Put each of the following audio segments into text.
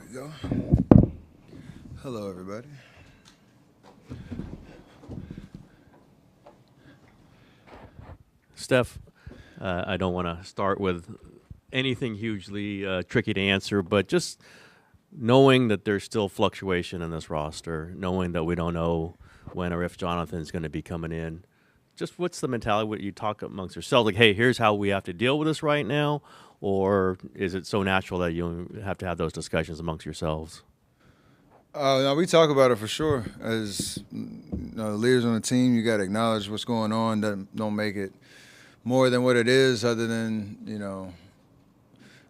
we go. Hello, everybody. Steph, I don't want to start with anything hugely tricky to answer, but just knowing that there's still fluctuation in this roster, knowing that we don't know when or if Jonathan's going to be coming in, just what's the mentality? What you talk amongst yourselves, like, hey, here's how we have to deal with this right now, or is it so natural that you have to have those discussions amongst yourselves? No, we talk about it for sure. As the leaders on the team, you got to acknowledge what's going on. Don't make it more than what it is, other than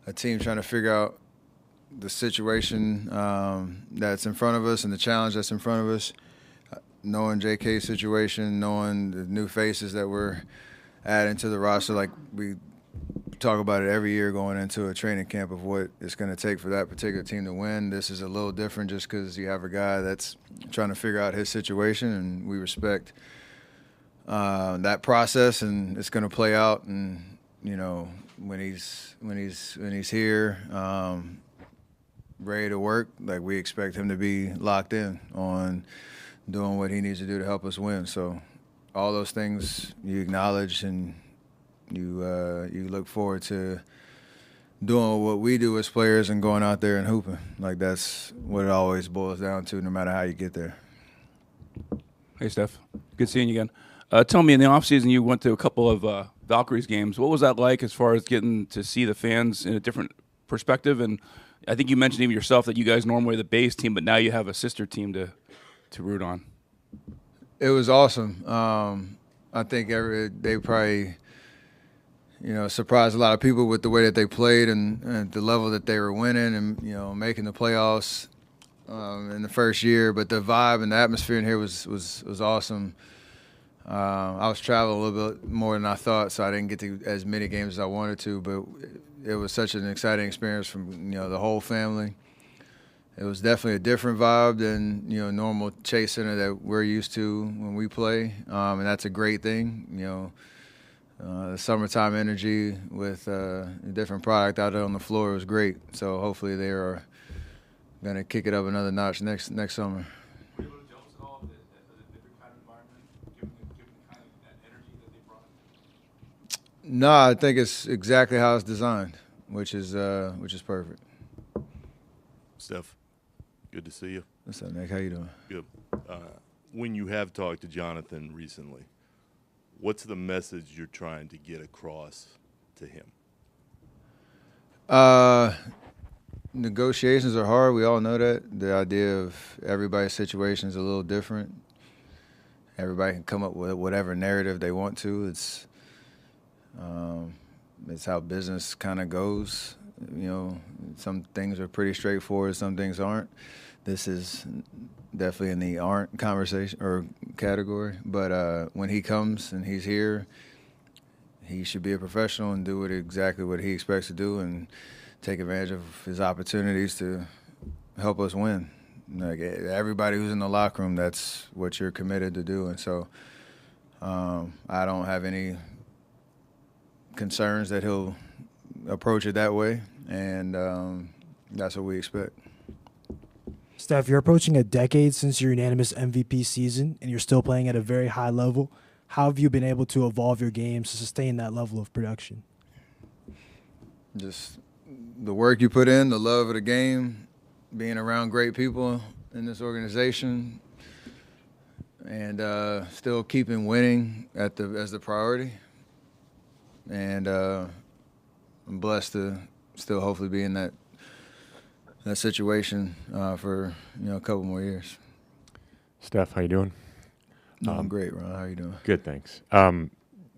a team trying to figure out the situation that's in front of us and the challenge that's in front of us. Knowing JK's situation, knowing the new faces that we're adding to the roster, like we talk about it every year going into a training camp of what it's going to take for that particular team to win. This is a little different just because you have a guy that's trying to figure out his situation, and we respect that process, and it's going to play out. And when he's here, ready to work, like we expect him to be locked in on doing what he needs to do to help us win. So all those things you acknowledge, and you look forward to doing what we do as players and going out there and hooping. Like that's what it always boils down to, no matter how you get there. Hey, Steph. Good seeing you again. Tell me, in the offseason, you went to a couple of Valkyries games. What was that like as far as getting to see the fans in a different perspective? And I think you mentioned even yourself that you guys normally are the base team, but now you have a sister team to root on. It was awesome. I think they probably surprised a lot of people with the way that they played and the level that they were winning and making the playoffs in the first year. But the vibe and the atmosphere in here was awesome. I was traveling a little bit more than I thought, so I didn't get to as many games as I wanted to. But it was such an exciting experience from the whole family. It was definitely a different vibe than normal Chase Center that we're used to when we play, and that's a great thing. The summertime energy with a different product out there on the floor was great. So hopefully they are going to kick it up another notch next summer. Were you able to adjust at all as a different kind of environment, given kind of that energy that they brought? No, I think it's exactly how it's designed, which is perfect. Steph, good to see you. What's up, Nick? How you doing? Good. When you have talked to Jonathan recently, what's the message you're trying to get across to him? Negotiations are hard. We all know that. The idea of everybody's situation is a little different. Everybody can come up with whatever narrative they want to. It's how business kind of goes. Some things are pretty straightforward. Some things aren't. This is definitely in the aren't conversation or category. But when he comes and he's here, he should be a professional and do exactly what he expects to do and take advantage of his opportunities to help us win. Like everybody who's in the locker room, that's what you're committed to do. And so I don't have any concerns that he'll approach it that way, and that's what we expect. Steph, you're approaching a decade since your unanimous MVP season, and you're still playing at a very high level. How have you been able to evolve your game to sustain that level of production? Just the work you put in, the love of the game, being around great people in this organization, and still keeping winning as the priority. And I'm blessed to still hopefully be in that situation for a couple more years. Steph, how you doing? Doing great, Ron. How you doing? Good, thanks.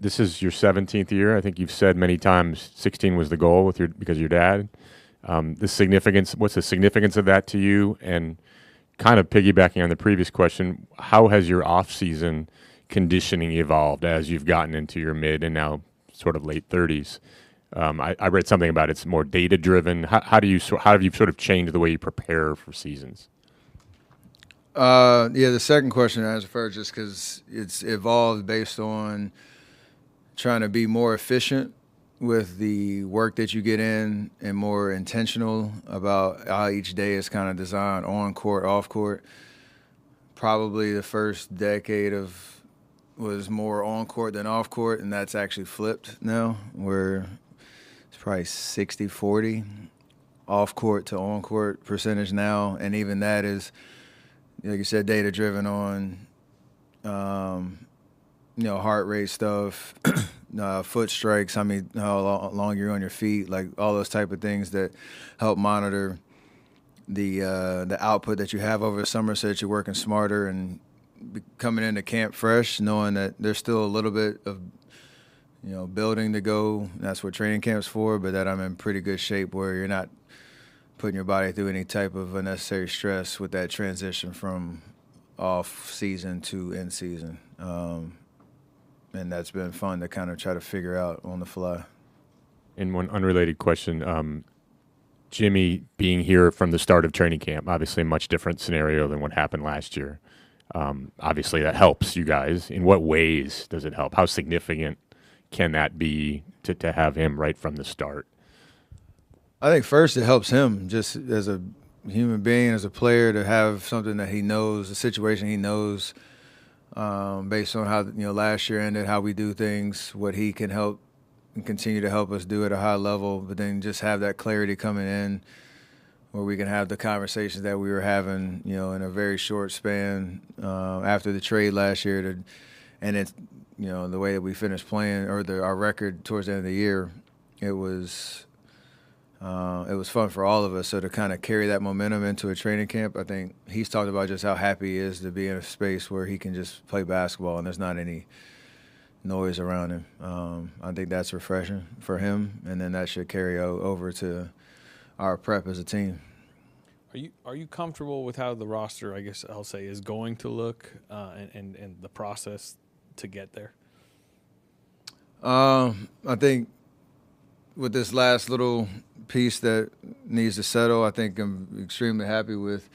This is your 17th year. I think you've said many times 16 was the goal because of your dad. What's the significance of that to you? And kind of piggybacking on the previous question, how has your off-season conditioning evolved as you've gotten into your mid and now sort of late 30s? I read something about it's more data-driven. How have you sort of changed the way you prepare for seasons? The second question I answered first, just because it's evolved based on trying to be more efficient with the work that you get in and more intentional about how each day is kind of designed on court, off court. Probably the first decade was more on court than off court, and that's actually flipped now, where it's probably 60-40 off court to on court percentage now, and even that is, like you said, data driven on heart rate stuff, foot strikes, how long you're on your feet, like all those type of things that help monitor the output that you have over the summer, so that you're working smarter and coming into camp fresh, knowing that there's still a little bit of building to go. That's what training camp's for, but that I'm in pretty good shape where you're not putting your body through any type of unnecessary stress with that transition from off season to in season. And that's been fun to kind of try to figure out on the fly. And one unrelated question, Jimmy being here from the start of training camp, obviously a much different scenario than what happened last year. Obviously that helps you guys. In what ways does it help? How significant can that be to have him right from the start? I think first it helps him just as a human being, as a player, to have something that he knows, a situation he knows, based on how last year ended, how we do things, what he can help and continue to help us do at a high level. But then just have that clarity coming in, where we can have the conversations that we were having, in a very short span after the trade last year. And it's the way that we finished playing, or our record towards the end of the year, it was fun for all of us. So to kind of carry that momentum into a training camp, I think he's talked about just how happy he is to be in a space where he can just play basketball and there's not any noise around him. I think that's refreshing for him, and then that should carry over to our prep as a team. Are you comfortable with how the roster, I guess I'll say, is going to look, and the process to get there? I think with this last little piece that needs to settle, I think I'm extremely happy with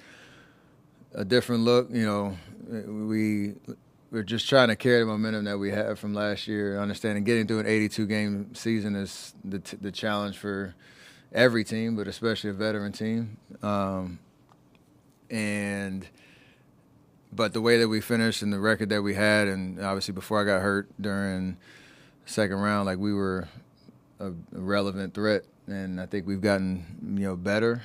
a different look. We're just trying to carry the momentum that we had from last year. Understanding getting through an 82-game season is the challenge for every team, but especially a veteran team. But the way that we finished and the record that we had, and obviously before I got hurt during the second round, like, we were a relevant threat, and I think we've gotten better.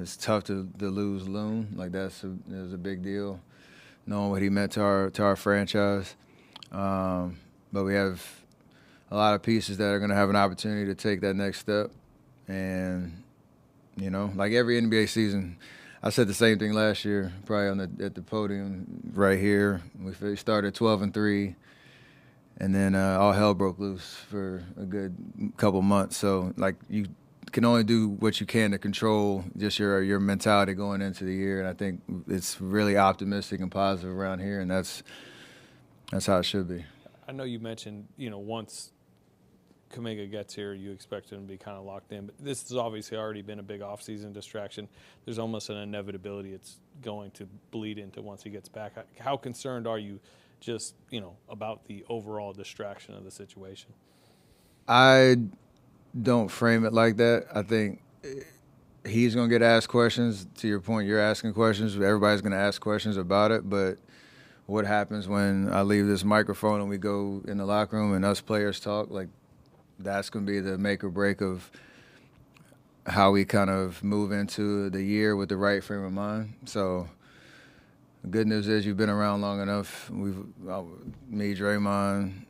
It's tough to lose Loon, like it was a big deal, knowing what he meant to our franchise. But we have a lot of pieces that are going to have an opportunity to take that next step, and like every NBA season, I said the same thing last year, probably at the podium right here. We started 12-3. And then all hell broke loose for a good couple months. So, like, you can only do what you can to control just your mentality going into the year. And I think it's really optimistic and positive around here, and that's how it should be. I know you mentioned, once Kuminga gets here, you expect him to be kind of locked in. But this has obviously already been a big offseason distraction. There's almost an inevitability it's going to bleed into once he gets back. How concerned are you just, about the overall distraction of the situation? I don't frame it like that. I think he's going to get asked questions. To your point, you're asking questions. Everybody's going to ask questions about it. But what happens when I leave this microphone and we go in the locker room and us players talk, like, that's going to be the make or break of how we kind of move into the year with the right frame of mind. So the good news is you've been around long enough. Me, Draymond,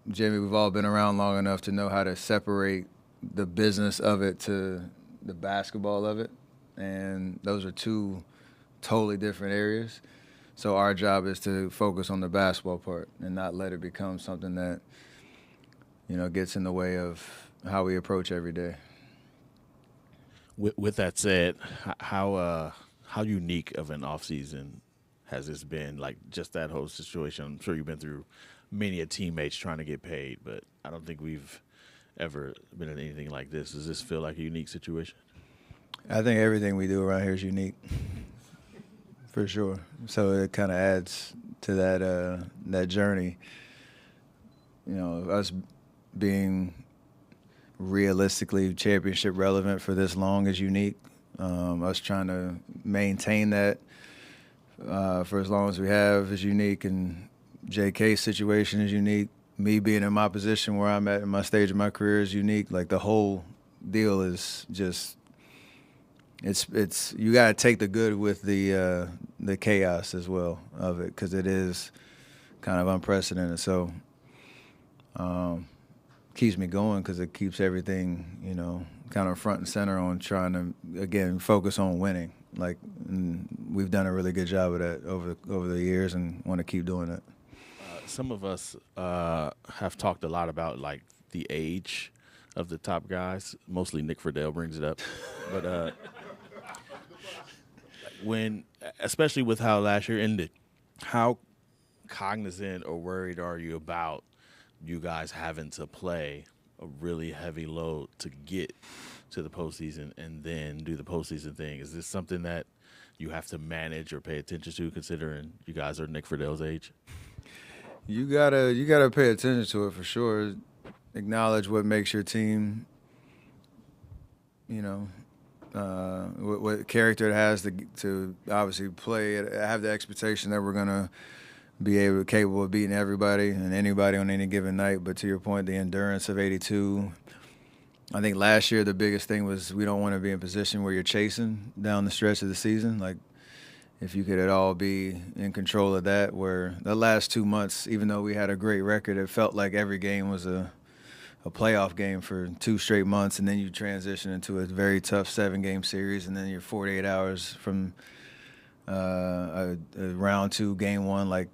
Jimmy, we've all been around long enough to know how to separate the business of it to the basketball of it. And those are two totally different areas. So our job is to focus on the basketball part and not let it become something that, gets in the way of how we approach every day. With that said, how unique of an offseason has this been? Like, just that whole situation. I'm sure you've been through many a teammates trying to get paid, but I don't think we've ever been in anything like this. Does this feel like a unique situation? I think everything we do around here is unique, for sure. So it kind of adds to that journey. Us being realistically championship relevant for this long is unique. Us trying to maintain that for as long as we have is unique, and JK's situation is unique. Me being in my position where I'm at in my stage of my career is unique. Like, the whole deal is just, it's you got to take the good with the chaos as well of it, because it is kind of unprecedented. So keeps me going because it keeps everything, kind of front and center on trying to, again, focus on winning. Like, and we've done a really good job of that over the years, and want to keep doing it. Some of us have talked a lot about, like, the age of the top guys. Mostly Nick Friedel brings it up. But especially with how last year ended, how cognizant or worried are you about you guys having to play a really heavy load to get to the postseason and then do the postseason thing? Is this something that you have to manage or pay attention to, considering you guys are Nick Friedel's age? You gotta pay attention to it for sure. Acknowledge what makes your team, what character it has to obviously play. Have the expectation that we're gonna be capable of beating everybody and anybody on any given night. But to your point, the endurance of 82. I think last year the biggest thing was we don't want to be in a position where you're chasing down the stretch of the season. Like, if you could at all be in control of that, where the last 2 months, even though we had a great record, it felt like every game was a playoff game for 2 straight months, and then you transition into a very tough 7-game series, and then you're 48 hours from a round 2, game 1. Like,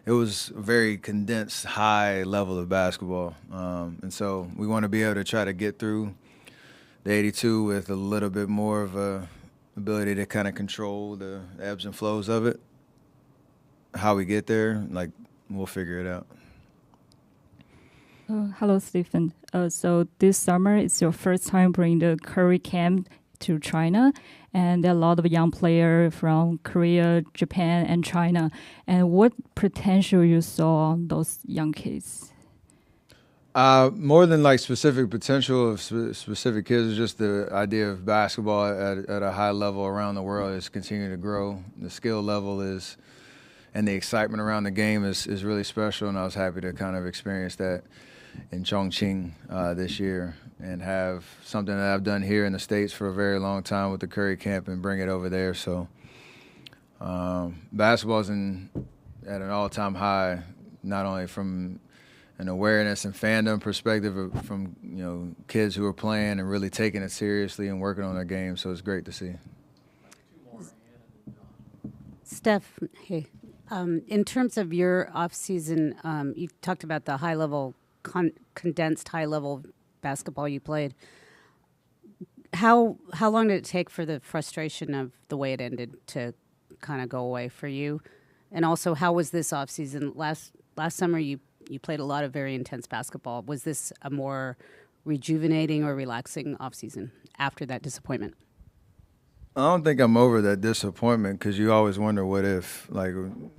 it was a very condensed, high level of basketball. And so we want to be able to try to get through the 82 with a little bit more of a ability to kind of control the ebbs and flows of it. How we get there, like, we'll figure it out. Hello, Stephen. So this summer, it's your first time bringing the Curry camp to China, and there are a lot of young players from Korea, Japan, and China. And what potential you saw on those young kids? More than like specific potential of specific kids, just the idea of basketball at a high level around the world is continuing to grow. The skill level is, and the excitement around the game is really special, and I was happy to kind of experience that in Chongqing this year, and have something that I've done here in the States for a very long time with the Curry camp and bring it over there. So basketball's at an all-time high, not only from an awareness and fandom perspective, but from kids who are playing and really taking it seriously and working on their game. So it's great to see. Steph, hey, in terms of your off-season, you talked about the high-level, condensed high-level basketball you played. How long did it take for the frustration of the way it ended to kind of go away for you? And also, how was this off-season? Last summer, you played a lot of very intense basketball. Was this a more rejuvenating or relaxing off-season after that disappointment? I don't think I'm over that disappointment, because you always wonder, what if, like,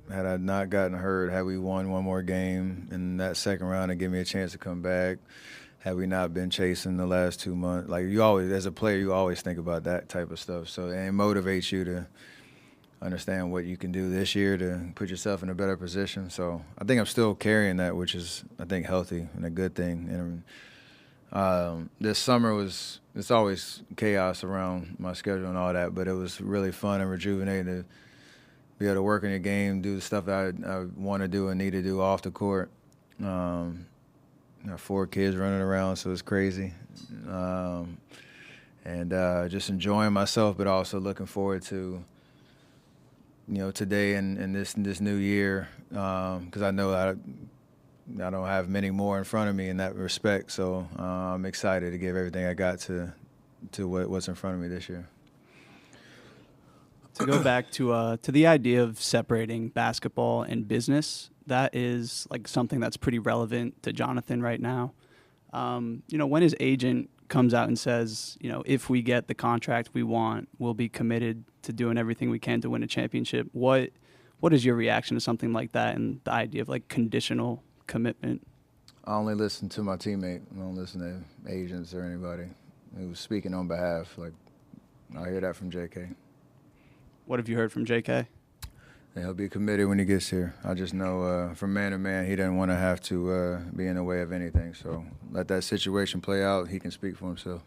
had I not gotten hurt, had we won one more game in that second round and give me a chance to come back, had we not been chasing the last 2 months. Like, you always, as a player, you always think about that type of stuff. So, and it motivates you to understand what you can do this year to put yourself in a better position. So I think I'm still carrying that, which is, I think, healthy and a good thing. And this summer it's always chaos around my schedule and all that, but it was really fun and rejuvenating to be able to work in your game, do the stuff that I want to do and need to do off the court. I have 4 kids running around, so it's crazy. And just enjoying myself, but also looking forward to today and this new year, because I know I don't have many more in front of me in that respect. So I'm excited to give everything I got to what's in front of me this year. To go back to the idea of separating basketball and business, that is like something that's pretty relevant to Jonathan right now. When his agent comes out and says, if we get the contract we want, we'll be committed to doing everything we can to win a championship. What is your reaction to something like that and the idea of like conditional commitment? I only listen to my teammate. I don't listen to agents or anybody who's speaking on behalf. Like, I hear that from JK. What have you heard from JK? And he'll be committed when he gets here. I just know from man to man, he doesn't want to have to be in the way of anything. So let that situation play out. He can speak for himself.